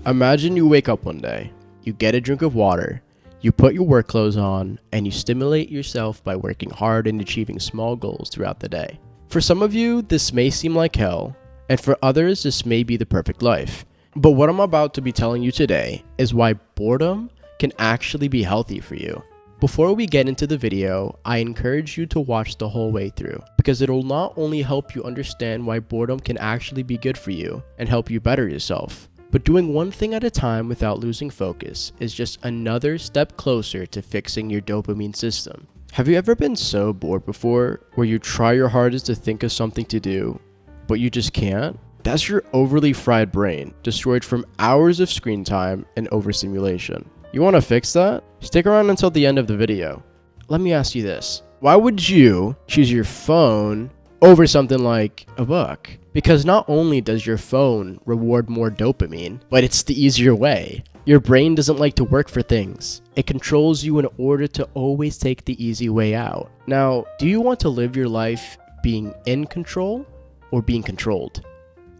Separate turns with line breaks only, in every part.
Imagine you wake up one day, you get a drink of water, you put your work clothes on, and you stimulate yourself by working hard and achieving small goals throughout the day. For some of you, this may seem like hell, and for others, this may be the perfect life. But what I'm about to be telling you today is why boredom can actually be healthy for you. Before we get into the video, I encourage you to watch the whole way through, because it'll not only help you understand why boredom can actually be good for you and help you better yourself, but doing one thing at a time without losing focus is just another step closer to fixing your dopamine system. Have you ever been so bored before, where you try your hardest to think of something to do, but you just can't? That's your overly fried brain, destroyed from hours of screen time and overstimulation. You want to fix that? Stick around until the end of the video. Let me ask you this. Why would you choose your phone over something like a book? Because not only does your phone reward more dopamine, but it's the easier way. Your brain doesn't like to work for things. It controls you in order to always take the easy way out. Now, do you want to live your life being in control or being controlled?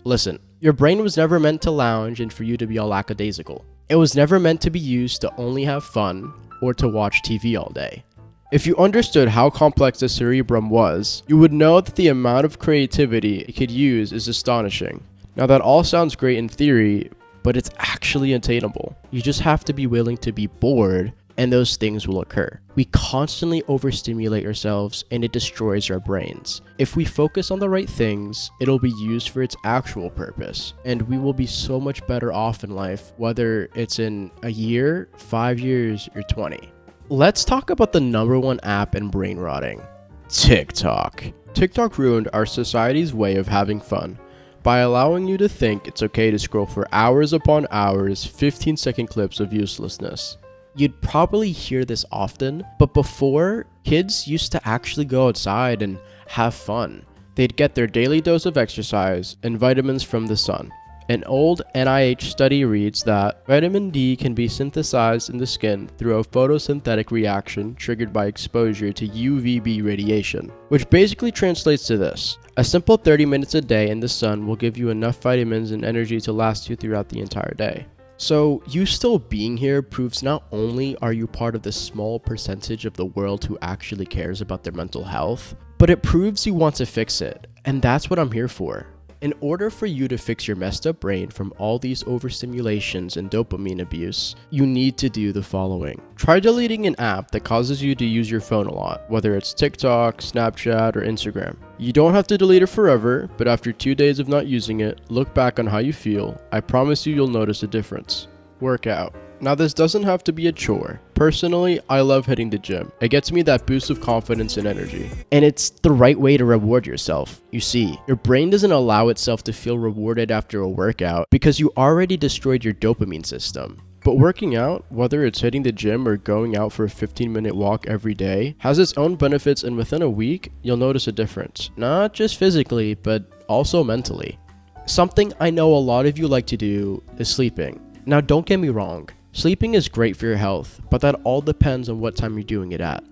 Listen, your brain was never meant to lounge and for you to be all lackadaisical. It was never meant to be used to only have fun or to watch TV all day. If you understood how complex the cerebrum was, you would know that the amount of creativity it could use is astonishing. Now that all sounds great in theory, but it's actually attainable. You just have to be willing to be bored, and those things will occur. We constantly overstimulate ourselves and it destroys our brains. If we focus on the right things, it'll be used for its actual purpose, and we will be so much better off in life, whether it's in a year, 5 years, or 20. Let's talk about the #1 app in brain rotting: TikTok. TikTok ruined our society's way of having fun by allowing you to think it's okay to scroll for hours upon hours, 15-second clips of uselessness. You'd probably hear this often, but before, kids used to actually go outside and have fun. They'd get their daily dose of exercise and vitamins from the sun. An old NIH study reads that vitamin D can be synthesized in the skin through a photosynthetic reaction triggered by exposure to UVB radiation, which basically translates to this: a simple 30 minutes a day in the sun will give you enough vitamins and energy to last you throughout the entire day. So you still being here proves not only are you part of the small percentage of the world who actually cares about their mental health, but it proves you want to fix it, and that's what I'm here for. In order for you to fix your messed up brain from all these overstimulations and dopamine abuse, you need to do the following. Try deleting an app that causes you to use your phone a lot, whether it's TikTok, Snapchat, or Instagram. You don't have to delete it forever, but after 2 days of not using it, look back on how you feel. I promise you'll notice a difference. Work out. Now, this doesn't have to be a chore. Personally, I love hitting the gym. It gets me that boost of confidence and energy. And it's the right way to reward yourself. You see, your brain doesn't allow itself to feel rewarded after a workout because you already destroyed your dopamine system. But working out, whether it's hitting the gym or going out for a 15-minute walk every day, has its own benefits, and within a week, you'll notice a difference. Not just physically, but also mentally. Something I know a lot of you like to do is sleeping. Now, don't get me wrong. Sleeping is great for your health, but that all depends on what time you're doing it at.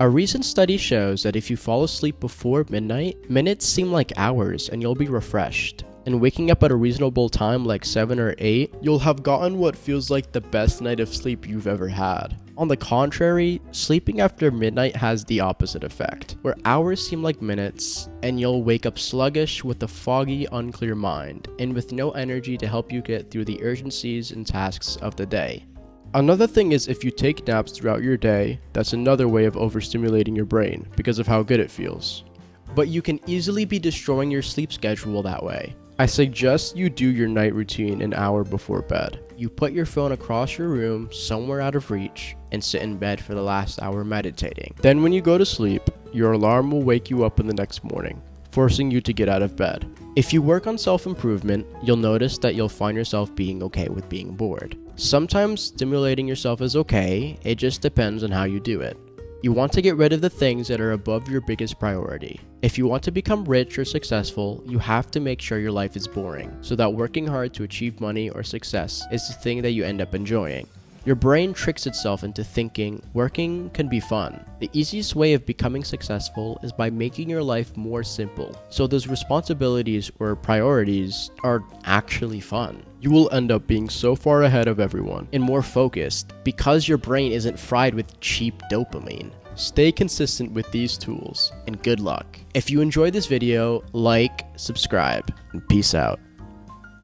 A recent study shows that if you fall asleep before midnight, minutes seem like hours and you'll be refreshed. And waking up at a reasonable time like 7 or 8, you'll have gotten what feels like the best night of sleep you've ever had. On the contrary, sleeping after midnight has the opposite effect, where hours seem like minutes, and you'll wake up sluggish with a foggy, unclear mind, and with no energy to help you get through the urgencies and tasks of the day. Another thing is, if you take naps throughout your day, that's another way of overstimulating your brain because of how good it feels. But you can easily be destroying your sleep schedule that way. I suggest you do your night routine an hour before bed. You put your phone across your room, somewhere out of reach, and sit in bed for the last hour meditating. Then when you go to sleep, your alarm will wake you up in the next morning, forcing you to get out of bed. If you work on self-improvement, you'll notice that you'll find yourself being okay with being bored. Sometimes stimulating yourself is okay, it just depends on how you do it. You want to get rid of the things that are above your biggest priority. If you want to become rich or successful, you have to make sure your life is boring, so that working hard to achieve money or success is the thing that you end up enjoying. Your brain tricks itself into thinking working can be fun. The easiest way of becoming successful is by making your life more simple, so those responsibilities or priorities are actually fun. You will end up being so far ahead of everyone and more focused because your brain isn't fried with cheap dopamine. Stay consistent with these tools, and good luck. If you enjoyed this video, like, subscribe, and peace out.